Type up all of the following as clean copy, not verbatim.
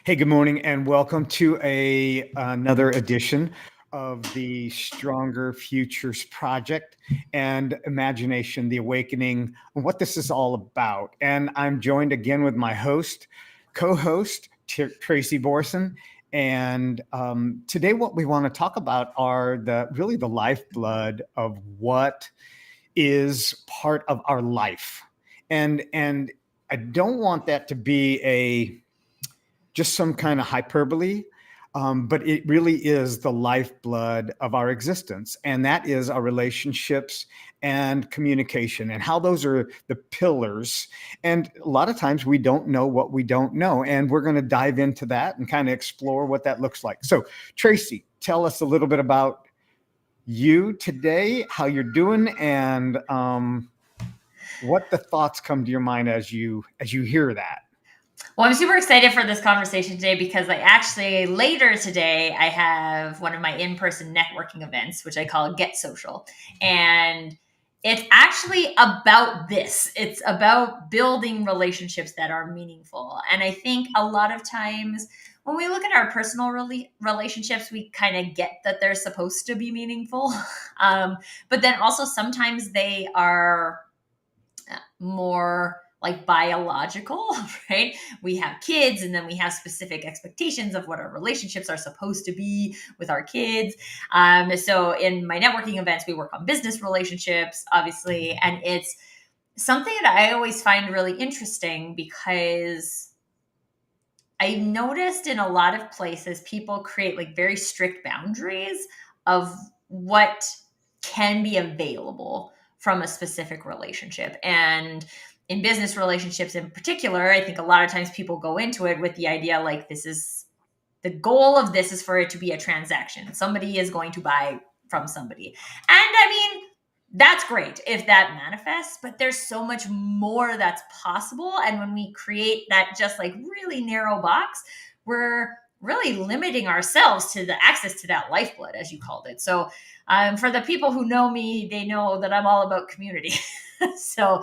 Hey, good morning, and welcome to another edition of the Stronger Futures Project and Imagination, the Awakening, and what this is all about. And I'm joined again with my co-host, Tracy Borson. And today, what we want to talk about are the lifeblood of what is part of our life, and I don't want that to be just some kind of hyperbole, but it really is the lifeblood of our existence. And that is our relationships and communication, and how those are the pillars. And a lot of times we don't know what we don't know. And we're going to dive into that and kind of explore what that looks like. So, Tracy, tell us a little bit about you today, how you're doing, and what the thoughts come to your mind as you hear that. Well, I'm super excited for this conversation today because later today, I have one of my in-person networking events, which I call Get Social. And it's actually about this. It's about building relationships that are meaningful. And I think a lot of times when we look at our personal relationships, we kind of get that they're supposed to be meaningful. But then also sometimes they are more like biological, right? We have kids and then we have specific expectations of what our relationships are supposed to be with our kids. So in my networking events, we work on business relationships, obviously. And it's something that I always find really interesting because I noticed in a lot of places, people create like very strict boundaries of what can be available from a specific relationship. And in business relationships in particular, I think a lot of times people go into it with the idea like the goal of this is for it to be a transaction. Somebody is going to buy from somebody. And I mean, that's great if that manifests, but there's so much more that's possible. And when we create that just like really narrow box, we're really limiting ourselves to the access to that lifeblood, as you called it. So for the people who know me, they know that I'm all about community. So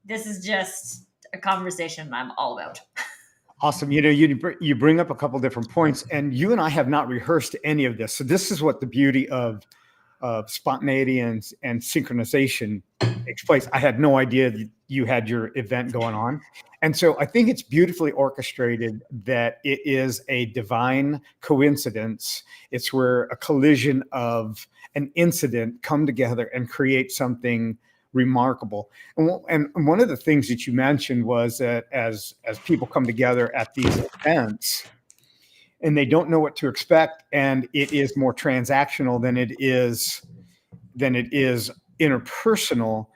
this is just a conversation I'm all about. Awesome. You bring up a couple different points, and you and I have not rehearsed any of this. So this is what the beauty of spontaneity and synchronization takes place. I had no idea that you had your event going on. And so I think it's beautifully orchestrated, that it is a divine coincidence. It's where a collision of an incident come together and create something remarkable. And one of the things that you mentioned was that as people come together at these events, and they don't know what to expect, and it is more transactional than it is interpersonal.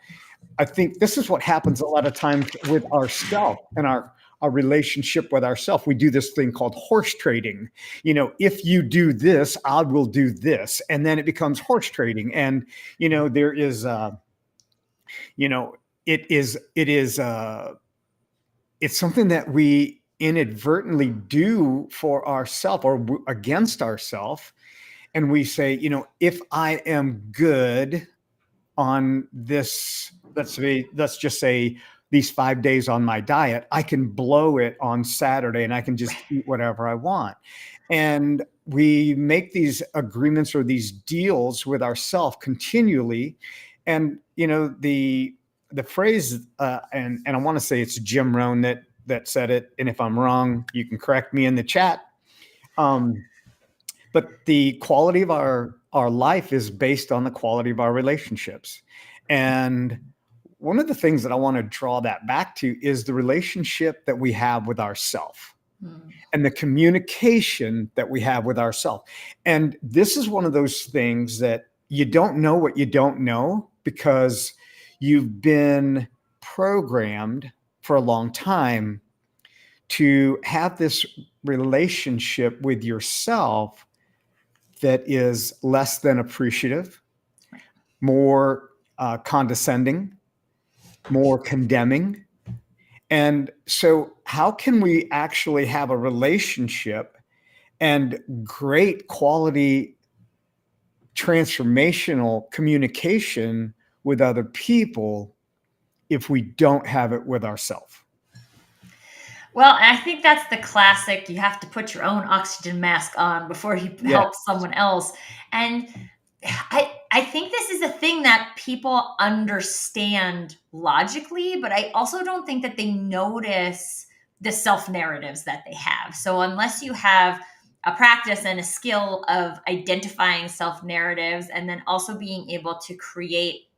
I think this is what happens a lot of times with ourself and our relationship with ourself. We do this thing called horse trading. If you do this, I will do this, and then it becomes horse trading. And there is it's something that we inadvertently do for ourselves or against ourselves. And we say, if I am good on this, let's just say these 5 days on my diet, I can blow it on Saturday and I can just eat whatever I want. And we make these agreements or these deals with ourselves continually. And, the phrase, and I want to say it's Jim Rohn that said it. And if I'm wrong, you can correct me in the chat. But the quality of our life is based on the quality of our relationships. And one of the things that I want to draw that back to is the relationship that we have with ourselves and the communication that we have with ourselves. And this is one of those things that you don't know what you don't know, because you've been programmed for a long time to have this relationship with yourself that is less than appreciative, more condescending, more condemning. And so how can we actually have a relationship and great quality transformational communication with other people if we don't have it with ourselves? Well, I think that's the classic. You have to put your own oxygen mask on before you Yeah. help someone else. And I think this is a thing that people understand logically, but I also don't think that they notice the self narratives that they have. So unless you have a practice and a skill of identifying self narratives and then also being able to create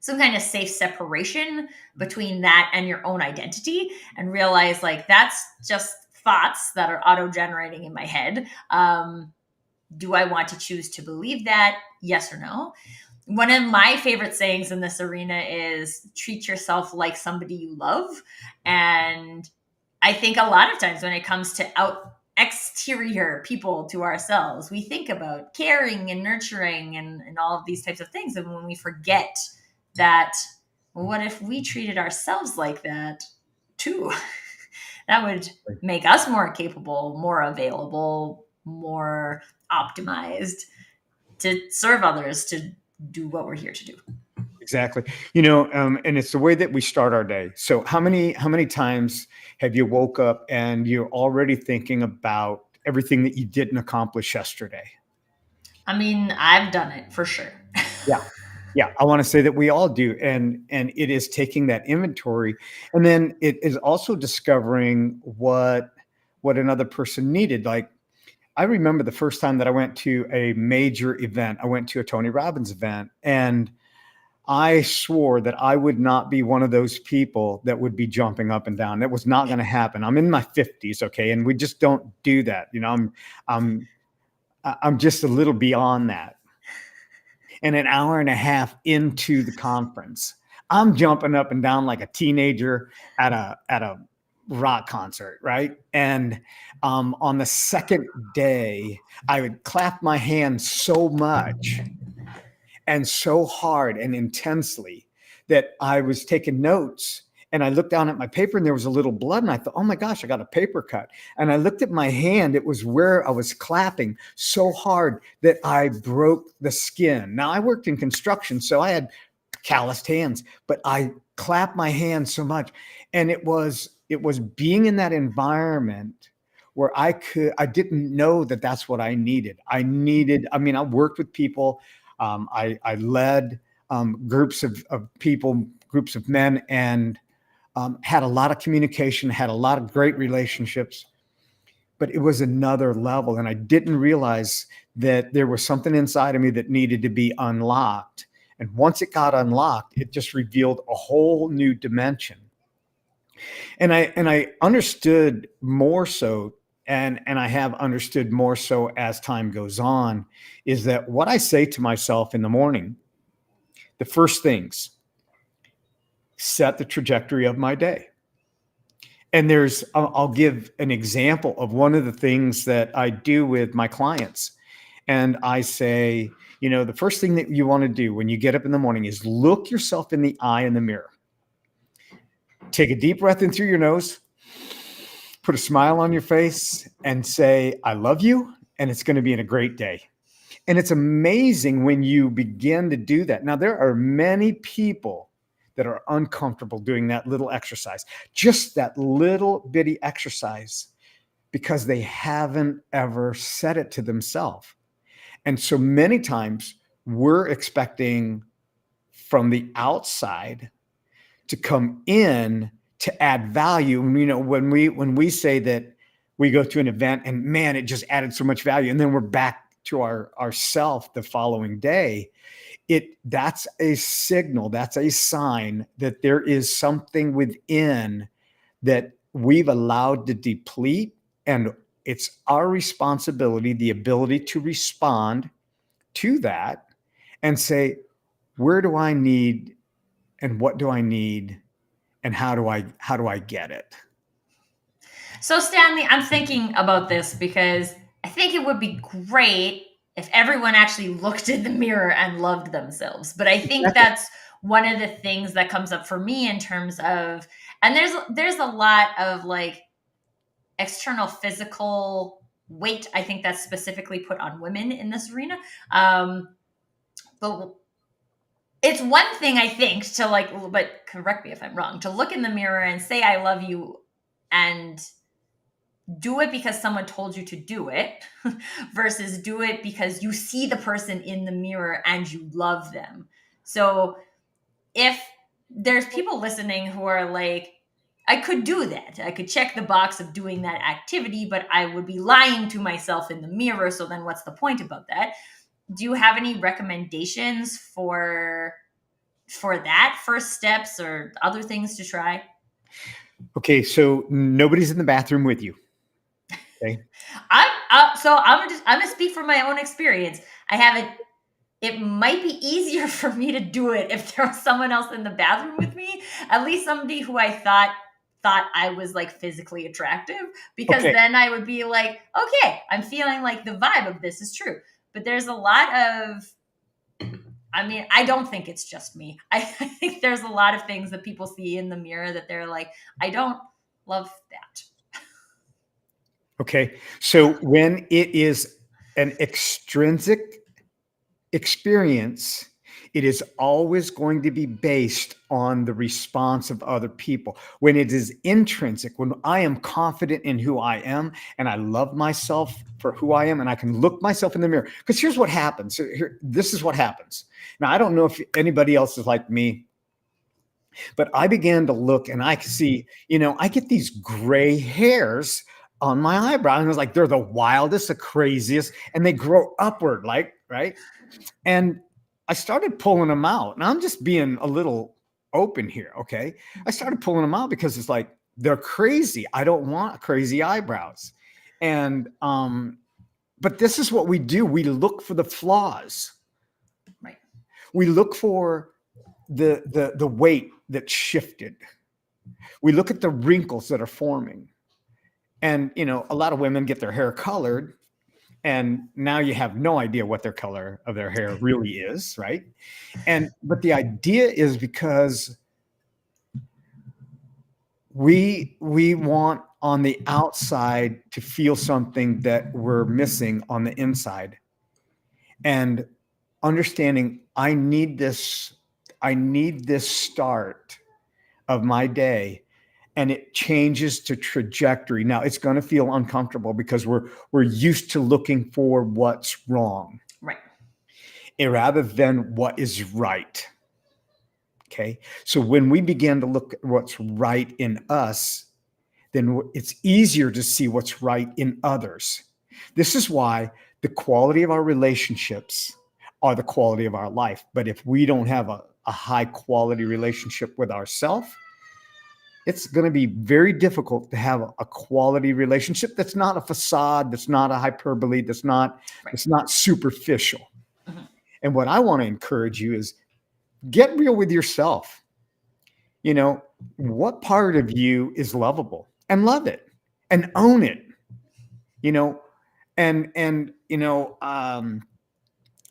some kind of safe separation between that and your own identity and realize like that's just thoughts that are auto generating in my head. Do I want to choose to believe that? Yes or no? One of my favorite sayings in this arena is treat yourself like somebody you love. And I think a lot of times when it comes to exterior people to ourselves, we think about caring and nurturing and all of these types of things. And when we forget that, well, what if we treated ourselves like that too? That would make us more capable, more available, more optimized to serve others, to do what we're here to do. Exactly. And it's the way that we start our day. So how many times have you woke up and you're already thinking about everything that you didn't accomplish yesterday? I mean, I've done it for sure. Yeah. Yeah, I want to say that we all do, and it is taking that inventory, and then it is also discovering what another person needed. Like I remember the first time that I went to a major event. I went to a Tony Robbins event, and I swore that I would not be one of those people that would be jumping up and down. That was not going to happen. I'm in my 50s, okay, and we just don't do that. I'm I'm just a little beyond that. And an hour and a half into the conference, I'm jumping up and down like a teenager at a rock concert, right? And on the second day, I would clap my hands so much and so hard and intensely that I was taking notes. And I looked down at my paper and there was a little blood. And I thought, oh my gosh, I got a paper cut. And I looked at my hand. It was where I was clapping so hard that I broke the skin. Now, I worked in construction, so I had calloused hands, but I clapped my hands so much. And it was being in that environment where I didn't know that that's what I needed. I mean, I worked with people. I led groups of people, groups of men, and had a lot of communication, had a lot of great relationships, but it was another level. And I didn't realize that there was something inside of me that needed to be unlocked. And once it got unlocked, it just revealed a whole new dimension. And I understood more so, and I have understood more so as time goes on, is that what I say to myself in the morning, the first things set the trajectory of my day. And I'll give an example of one of the things that I do with my clients. And I say, the first thing that you want to do when you get up in the morning is look yourself in the eye in the mirror. Take a deep breath in through your nose, put a smile on your face, and say, I love you, and it's going to be in a great day. And it's amazing when you begin to do that. Now, there are many people that are uncomfortable doing that little exercise, just that little bitty exercise, because they haven't ever said it to themselves. And so many times we're expecting from the outside to come in to add value. And, when we say that we go to an event and man, it just added so much value, and then we're back to our self the following day, that's a signal, that's a sign that there is something within that we've allowed to deplete. And it's our responsibility, the ability to respond to that and say, where do I need and what do I need and how do I get it? So, Stanley, I'm thinking about this because I think it would be great if everyone actually looked in the mirror and loved themselves. But I think that's one of the things that comes up for me in terms of, and there's a lot of like external physical weight, I think that's specifically put on women in this arena. But it's one thing I think to like, but correct me if I'm wrong, to look in the mirror and say I love you and do it because someone told you to do it versus do it because you see the person in the mirror and you love them. So if there's people listening who are like, I could do that. I could check the box of doing that activity, but I would be lying to myself in the mirror. So then what's the point about that? Do you have any recommendations for that, first steps or other things to try? Okay, so nobody's in the bathroom with you. Okay. I'm gonna speak from my own experience. I haven't. It might be easier for me to do it if there was someone else in the bathroom with me, at least somebody who I thought I was like physically attractive, because Okay. then I would be like, okay, I'm feeling like the vibe of this is true. But there's a lot of, I mean, I don't think it's just me. I think there's a lot of things that people see in the mirror that they're like, I don't love that. Okay. So when it is an extrinsic experience, it is always going to be based on the response of other people. When it is intrinsic, when I am confident in who I am and I love myself for who I am and I can look myself in the mirror, because here's what happens. This is what happens. Now, I don't know if anybody else is like me, but I began to look and I see, I get these gray hairs on my eyebrow. And it's like, they're the wildest, the craziest, and they grow upward, like, right? And I started pulling them out. And I'm just being a little open here. Okay. I started pulling them out because it's like, they're crazy. I don't want crazy eyebrows. And, but this is what we do. We look for the flaws. Right. We look for the weight that shifted. We look at the wrinkles that are forming. And, a lot of women get their hair colored, and now you have no idea what their color of their hair really is, right? But the idea is because we want on the outside to feel something that we're missing on the inside. And understanding I need this start of my day, and it changes to trajectory. Now it's going to feel uncomfortable because we're used to looking for what's wrong, right, rather than what is right. Okay, so when we begin to look at what's right in us, then it's easier to see what's right in others. This is why the quality of our relationships are the quality of our life. But if we don't have a high quality relationship with ourselves, it's going to be very difficult to have a quality relationship that's not a facade, that's not a hyperbole, that's not superficial. Mm-hmm. And what I want to encourage you is get real with yourself. What part of you is lovable, and love it and own it.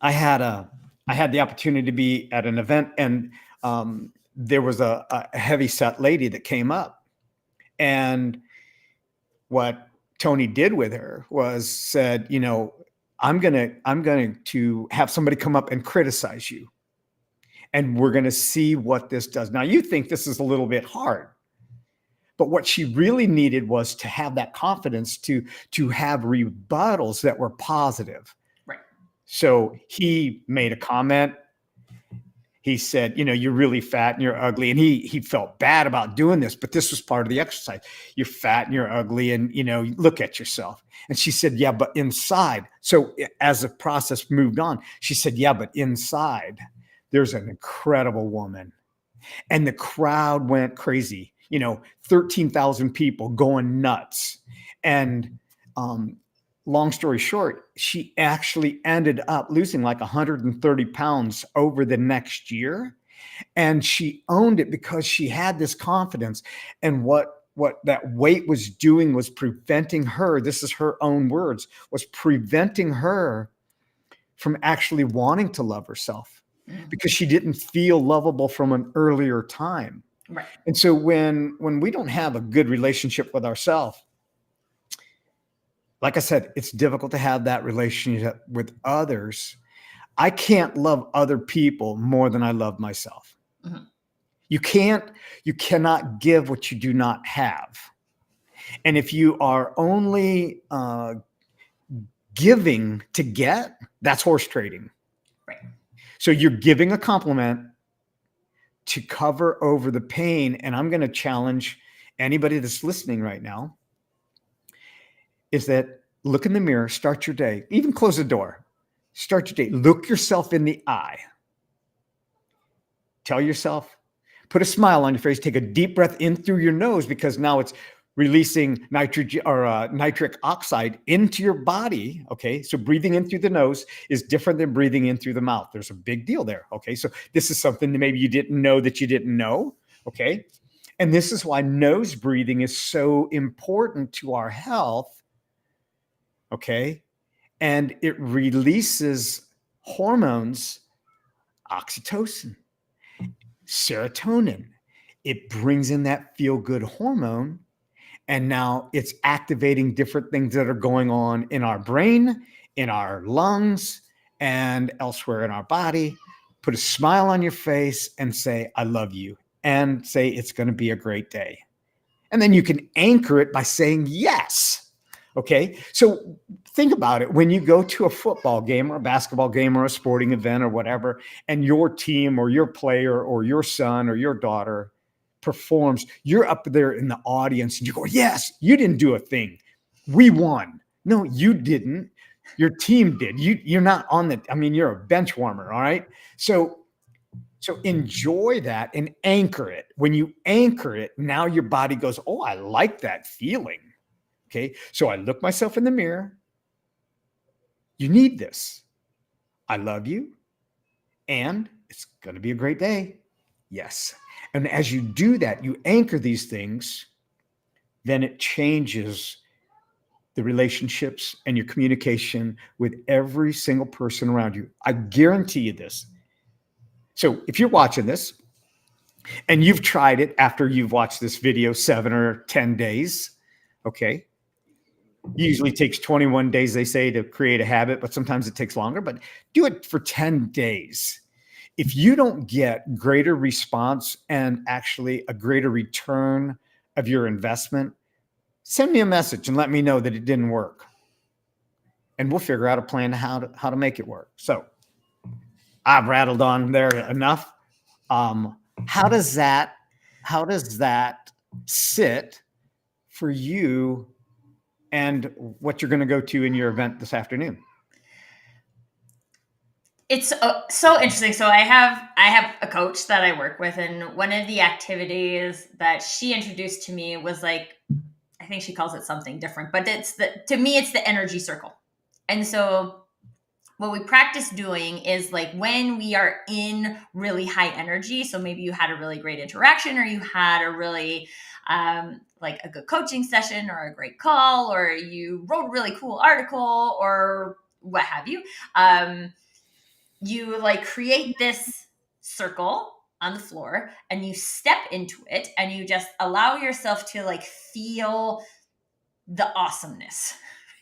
I had the opportunity to be at an event, and there was a heavy set lady that came up, and what Tony did with her was said, I'm going to have somebody come up and criticize you, and we're going to see what this does. Now, you think this is a little bit hard, but what she really needed was to have that confidence to have rebuttals that were positive. Right. So he made a comment. He said, you're really fat and you're ugly. And he felt bad about doing this, but this was part of the exercise. You're fat and you're ugly, and, look at yourself. And she said, yeah, but inside. So as the process moved on, she said, yeah, but inside there's an incredible woman. And the crowd went crazy, 13,000 people going nuts. And, long story short, she actually ended up losing like 130 pounds over the next year. And she owned it because she had this confidence. And what that weight was doing was preventing her, this is her own words, was preventing her from actually wanting to love herself, because she didn't feel lovable from an earlier time. Right. And so when we don't have a good relationship with ourselves, like I said, it's difficult to have that relationship with others. I can't love other people more than I love myself. Mm-hmm. You cannot give what you do not have. And if you are only giving to get, that's horse trading. Right. So you're giving a compliment to cover over the pain. And I'm going to challenge anybody that's listening right now is that look in the mirror, start your day, even close the door, start your day, look yourself in the eye. Tell yourself, put a smile on your face, take a deep breath in through your nose, because now it's releasing nitric oxide into your body. Okay. So breathing in through the nose is different than breathing in through the mouth. There's a big deal there. Okay. So this is something that maybe you didn't know that you didn't know. Okay. And this is why nose breathing is so important to our health. Okay. And it releases hormones, oxytocin, serotonin. It brings in that feel-good hormone. And now it's activating different things that are going on in our brain, in our lungs, and elsewhere in our body. Put a smile on your face and say, I love you. And say, it's going to be a great day. And then you can anchor it by saying yes. Okay. So think about it. When you go to a football game or a basketball game or a sporting event or whatever, and your team or your player or your son or your daughter performs, you're up there in the audience and you go, yes, you didn't do a thing. We won. No, you didn't. Your team did. You're not on the, I mean, you're a bench warmer. All right. So enjoy that and anchor it. When you anchor it, now your body goes, oh, I like that feeling. Okay. So I look myself in the mirror. You need this. I love you. And it's going to be a great day. Yes. And as you do that, you anchor these things, then it changes the relationships and your communication with every single person around you. I guarantee you this. So if you're watching this and you've tried it after you've watched this video 7 or 10 days, okay, usually takes 21 days, they say, to create a habit, but sometimes it takes longer, but do it for 10 days. If you don't get greater response and actually a greater return of your investment, send me a message and let me know that it didn't work. And we'll figure out a plan how to make it work. So I've rattled on there enough. How does that sit for you and what you're going to go to in your event this afternoon? It's so interesting. So I have a coach that I work with, and one of the activities that she introduced to me was like, I think she calls it something different, but to me, it's the energy circle. And so what we practice doing is like when we are in really high energy. So maybe you had a really great interaction, or you had a really like a good coaching session, or a great call, or you wrote a really cool article, or what have you. You like create this circle on the floor and you step into it and you just allow yourself to like feel the awesomeness,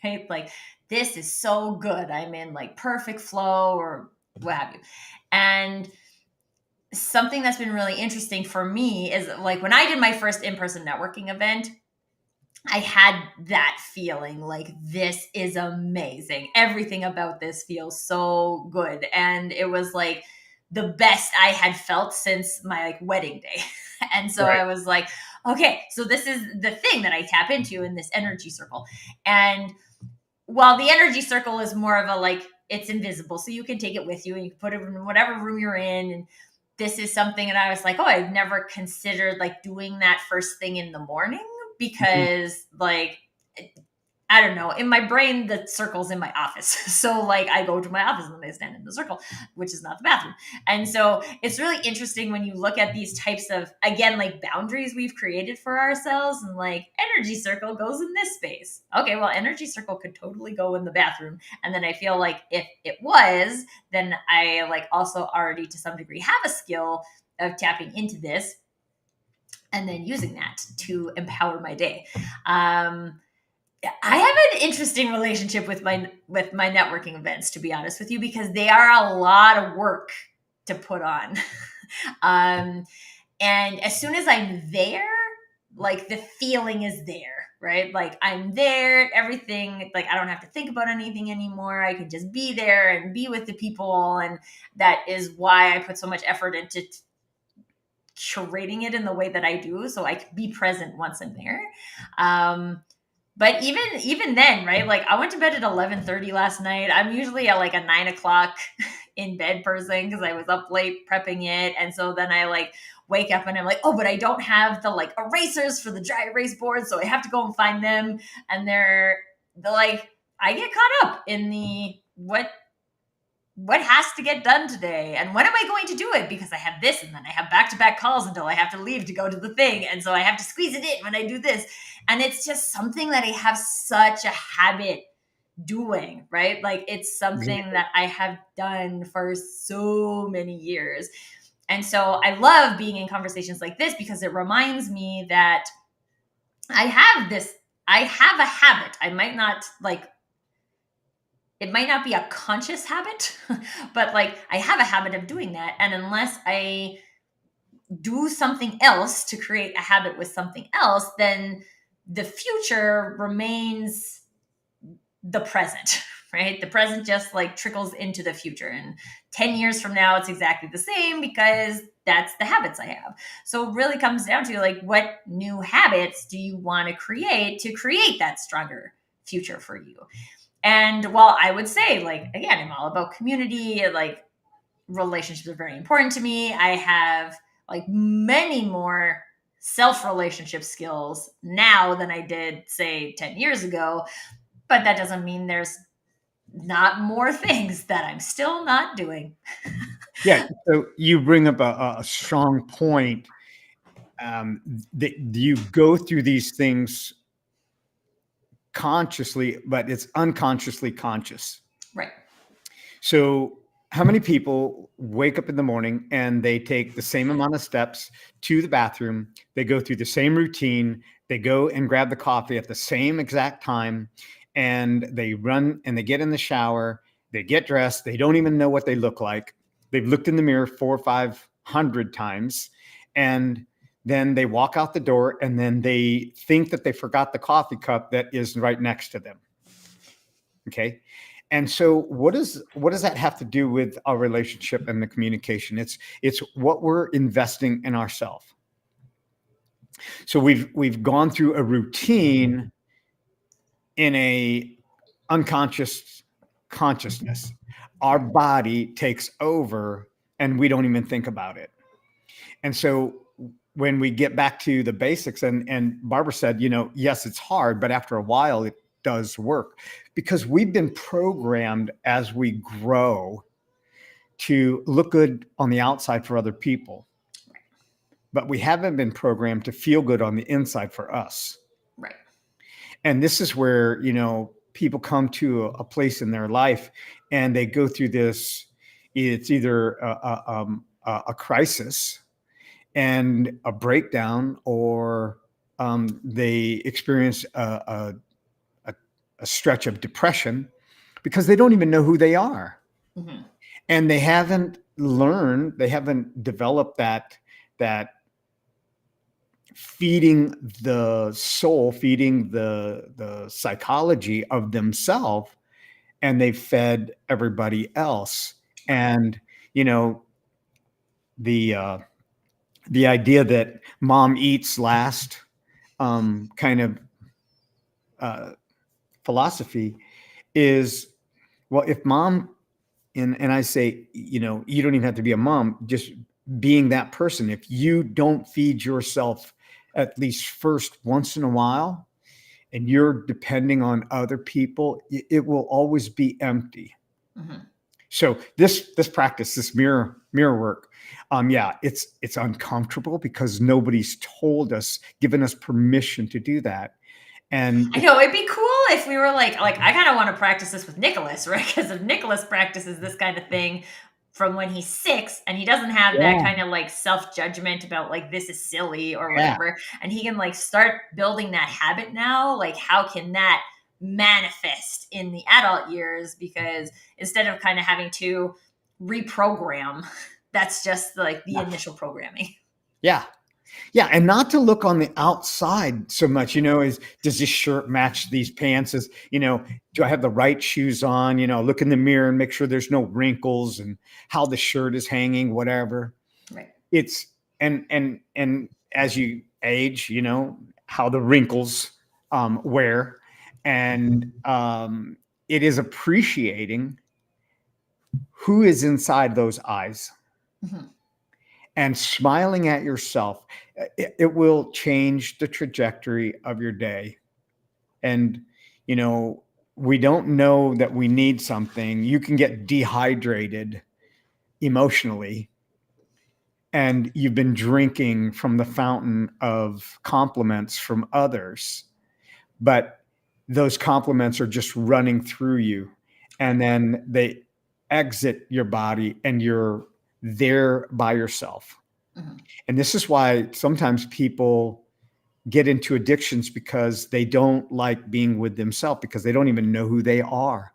right? Like, this is so good. I'm in like perfect flow, or what have you. And something that's been really interesting for me is like when I did my first in-person networking event, I had that feeling like, this is amazing. Everything about this feels so good. And it was like the best I had felt since my like wedding day. And so Right. I was like, okay, so this is the thing that I tap into in this energy circle. And while the energy circle is more of a like, it's invisible, so you can take it with you and you can put it in whatever room you're in. And this is something that I was like, oh, I've never considered like doing that first thing in the morning, because like, I don't know, in my brain, the circle's in my office. So like I go to my office and I stand in the circle, which is not the bathroom. And so it's really interesting when you look at these types of, again, like boundaries we've created for ourselves, and like energy circle goes in this space. Okay, well, energy circle could totally go in the bathroom. And then I feel like if it was, then I like also already to some degree have a skill of tapping into this and then using that to empower my day. I have an interesting relationship with my networking events, to be honest with you, because they are a lot of work to put on. And as soon as I'm there, like the feeling is there. right? Like I'm there, everything, like I don't have to think about anything anymore. I can just be there and be with the people. And that is why I put so much effort into curating it in the way that I do, so I can be present once I'm there. But even then, right? Like I went to bed at 11:30 last night. I'm usually at like a 9 o'clock in bed person because I was up late prepping it, and so then I like wake up and I'm like, oh, but I don't have the like erasers for the dry erase board, so I have to go and find them. And they're like, I get caught up in the what has to get done today and when am I going to do it, because I have this and then I have back-to-back calls until I have to leave to go to the thing, and so I have to squeeze it in when I do this. And it's just something that I have such a habit doing, right? Like it's something Exactly. that I have done for so many years. And so I love being in conversations like this because it reminds me that I have this, I have a habit. I might not like, it might not be a conscious habit, but like I have a habit of doing that. And unless I do something else to create a habit with something else, then the future remains the present, right? The present just like trickles into the future. And 10 years from now, it's exactly the same because that's the habits I have. So it really comes down to like, what new habits do you want to create that stronger future for you? And while I would say, like, again, I'm all about community, like, relationships are very important to me. I have like many more self relationship skills now than I did, say, 10 years ago. But that doesn't mean there's not more things that I'm still not doing. Yeah. So you bring up a strong point. That you go through these things consciously, but it's unconsciously conscious. Right. So, how many people wake up in the morning and they take the same amount of steps to the bathroom? They go through the same routine. They go and grab the coffee at the same exact time, and they run and they get in the shower. They get dressed. They don't even know what they look like. They've looked in the mirror 400 or 500 times, and then they walk out the door, and then they think that they forgot the coffee cup that is right next to them. Okay. And so what does that have to do with our relationship and the communication? It's what we're investing in ourselves. So we've gone through a routine in a unconscious consciousness. Our body takes over and we don't even think about it. And so when we get back to the basics, and Barbara said, yes, it's hard, but after a while it does work, because we've been programmed as we grow to look good on the outside for other people, but we haven't been programmed to feel good on the inside for us. Right. And this is where, people come to a place in their life and they go through this. It's either a crisis and a breakdown, or they experience a stretch of depression because they don't even know who they are. Mm-hmm. And they haven't learned, they haven't developed that feeding the soul, feeding the psychology of themselves, and they've fed everybody else. And the idea that mom eats last, kind of philosophy is, well, if mom, and I say, you don't even have to be a mom, just being that person. If you don't feed yourself at least first once in a while, and you're depending on other people, it will always be empty. Mm-hmm. So this practice, this mirror work, it's uncomfortable because nobody's told us, given us permission to do that. And I know it'd be cool if we were like I kind of want to practice this with Nicholas, right? Because if Nicholas practices this kind of thing from when he's 6 and he doesn't have that yeah, kind of like self-judgment about like this is silly or yeah, whatever, and he can like start building that habit now, like how can that manifest in the adult years? Because instead of kind of having to reprogram, that's just like the yeah, initial programming. yeah. Yeah, and not to look on the outside so much, is does this shirt match these pants? Do I have the right shoes on? Look in the mirror and make sure there's no wrinkles and how the shirt is hanging, whatever. Right. It's and as you age, how the wrinkles wear, and it is appreciating who is inside those eyes. Mm-hmm. And smiling at yourself, it will change the trajectory of your day. And, we don't know that we need something. You can get dehydrated emotionally, and you've been drinking from the fountain of compliments from others, but those compliments are just running through you, and then they exit your body and you're there by yourself. Mm-hmm. And this is why sometimes people get into addictions, because they don't like being with themselves, because they don't even know who they are.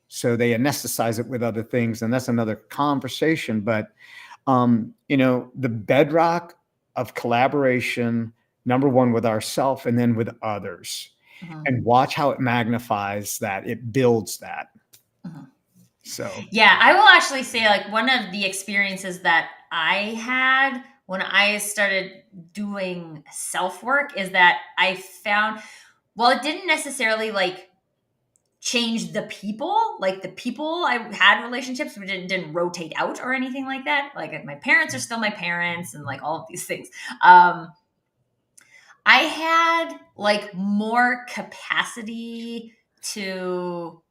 So they anesthetize it with other things. And that's another conversation. But, the bedrock of collaboration, number one, with ourselves and then with others. Mm-hmm. And watch how it magnifies that, it builds that. Mm-hmm. So, yeah, I will actually say, like, one of the experiences that I had when I started doing self work is that I found, well, it didn't necessarily like change the people, like the people I had relationships with didn't rotate out or anything like that. Like, my parents are still my parents and like all of these things. I had like more capacity to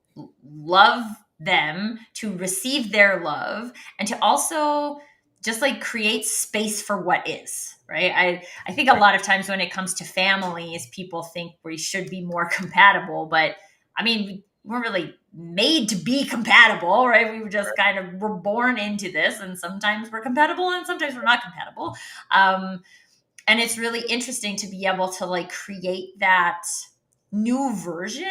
love them, to receive their love, and to also just like create space for what is, right? I think a lot of times when it comes to families, people think we should be more compatible, but I mean, we weren't really made to be compatible, right? We were just kind of were born into this, and sometimes we're compatible and sometimes we're not compatible. And it's really interesting to be able to like create that new version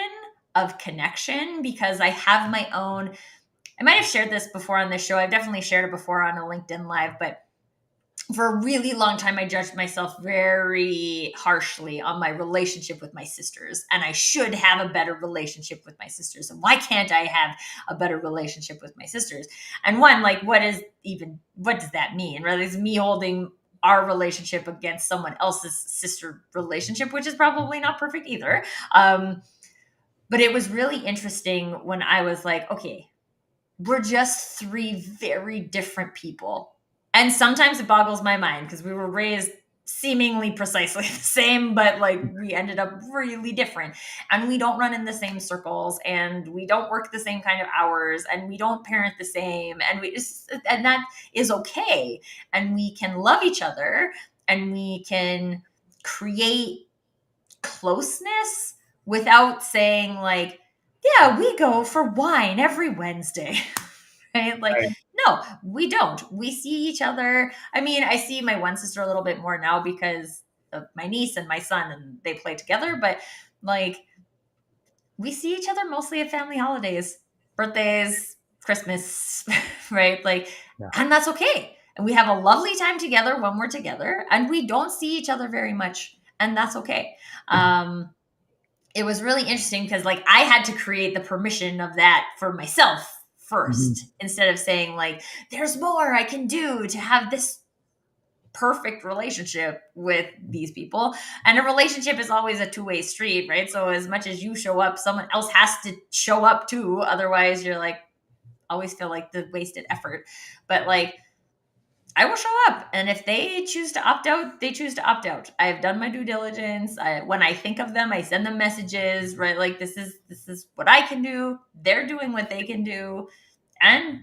of connection, because I have my own, I might have shared this before on this show. I've definitely shared it before on a LinkedIn Live, but for a really long time, I judged myself very harshly on my relationship with my sisters. And I should have a better relationship with my sisters. And why can't I have a better relationship with my sisters? And one, like, what does that mean? Right? It's me holding our relationship against someone else's sister relationship, which is probably not perfect either. But it was really interesting when I was like, okay, we're just three very different people. And sometimes it boggles my mind because we were raised seemingly precisely the same, but like we ended up really different. And we don't run in the same circles, and we don't work the same kind of hours, and we don't parent the same. And that is okay. And we can love each other, and we can create closeness without saying like, yeah, we go for wine every Wednesday. Right? Like, right. no, we don't. We see each other. I mean, I see my one sister a little bit more now because of my niece and my son, and they play together. But like, we see each other mostly at family holidays, birthdays, Christmas, right? Like, Yeah. and that's okay. And we have a lovely time together when we're together, and we don't see each other very much, and that's okay. It was really interesting because like I had to create the permission of that for myself first, instead of saying like, there's more I can do to have this perfect relationship with these people. And a relationship is always a two-way street, right? So as much as you show up, someone else has to show up too. Otherwise you're like, always feel like the wasted effort. But like, I will show up. And if they choose to opt out, they choose to opt out. I've done my due diligence. When I think of them, I send them messages, right? Like, this is what I can do. They're doing what they can do. And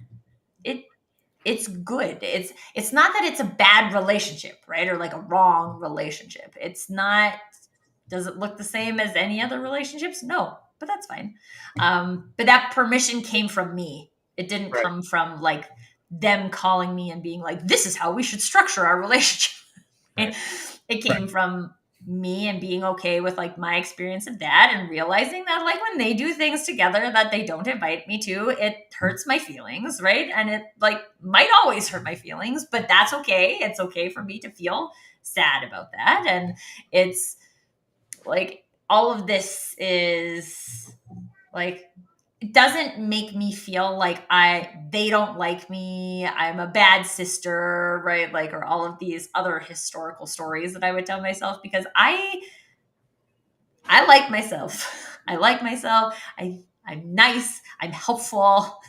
it's good. It's not that it's a bad relationship, right? Or like a wrong relationship. It's not, does it look the same as any other relationships? No, but that's fine. But that permission came from me. It didn't Right. come from like them calling me and being like, this is how we should structure our relationship. Right. It came from me and being okay with like my experience of that, and realizing that like when they do things together that they don't invite me to, it hurts my feelings, right? And it like might always hurt my feelings, but that's okay. It's okay for me to feel sad about that. And it's like all of this is like, it doesn't make me feel like they don't like me, I'm a bad sister, right? Like, or all of these other historical stories that I would tell myself, because I like myself. I like myself. I'm nice. I'm helpful.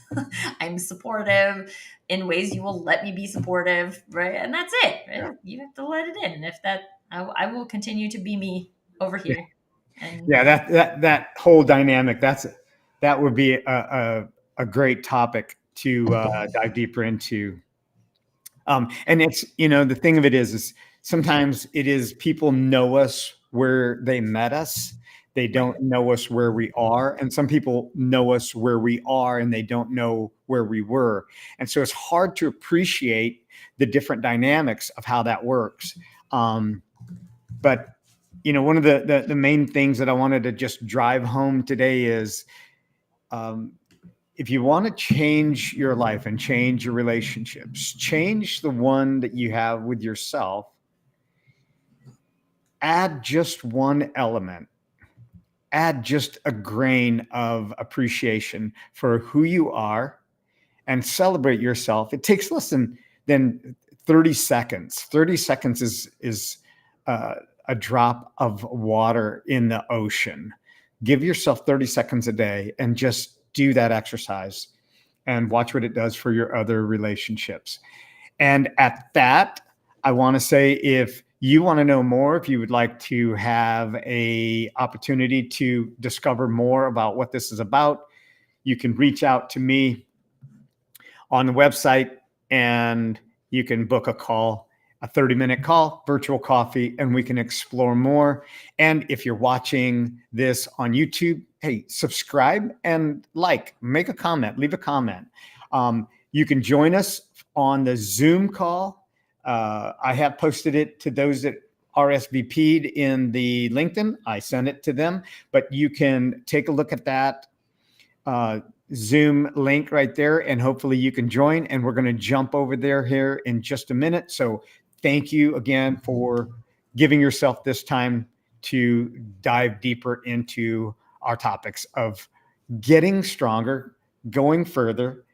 I'm supportive in ways you will let me be supportive, right? And that's it. Right? You have to let it in. And if that, I will continue to be me over here. And Yeah, that whole dynamic, that would be a great topic to dive deeper into. And it's, the thing of it is sometimes it is people know us where they met us. They right, don't know us where we are. And some people know us where we are and they don't know where we were. And so it's hard to appreciate the different dynamics of how that works. But one of the main things that I wanted to just drive home today is, if you want to change your life and change your relationships, change the one that you have with yourself, add just one element, add just a grain of appreciation for who you are and celebrate yourself. It takes less than 30 seconds. 30 seconds is a drop of water in the ocean. Give yourself 30 seconds a day and just do that exercise and watch what it does for your other relationships. And at that, I want to say, if you want to know more, if you would like to have a opportunity to discover more about what this is about, you can reach out to me on the website and you can book a call, a 30-minute call, virtual coffee, and we can explore more. And if you're watching this on YouTube, hey, subscribe and make a comment, leave a comment. You can join us on the Zoom call. I have posted it to those that RSVP'd in the LinkedIn. I sent it to them, but you can take a look at that Zoom link right there, and hopefully you can join. And we're going to jump over there here in just a minute. So thank you again for giving yourself this time to dive deeper into our topics of getting stronger, going further,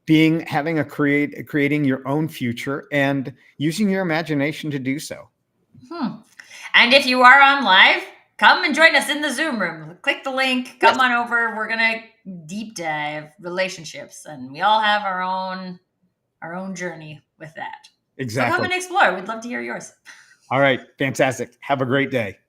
creating your own future, and using your imagination to do so. And if you are on live, come and join us in the Zoom room. Click the link, come on over. We're gonna deep dive relationships, and we all have our own journey with that. So come Exactly. and explore. We'd love to hear yours. All right. Fantastic. Have a great day.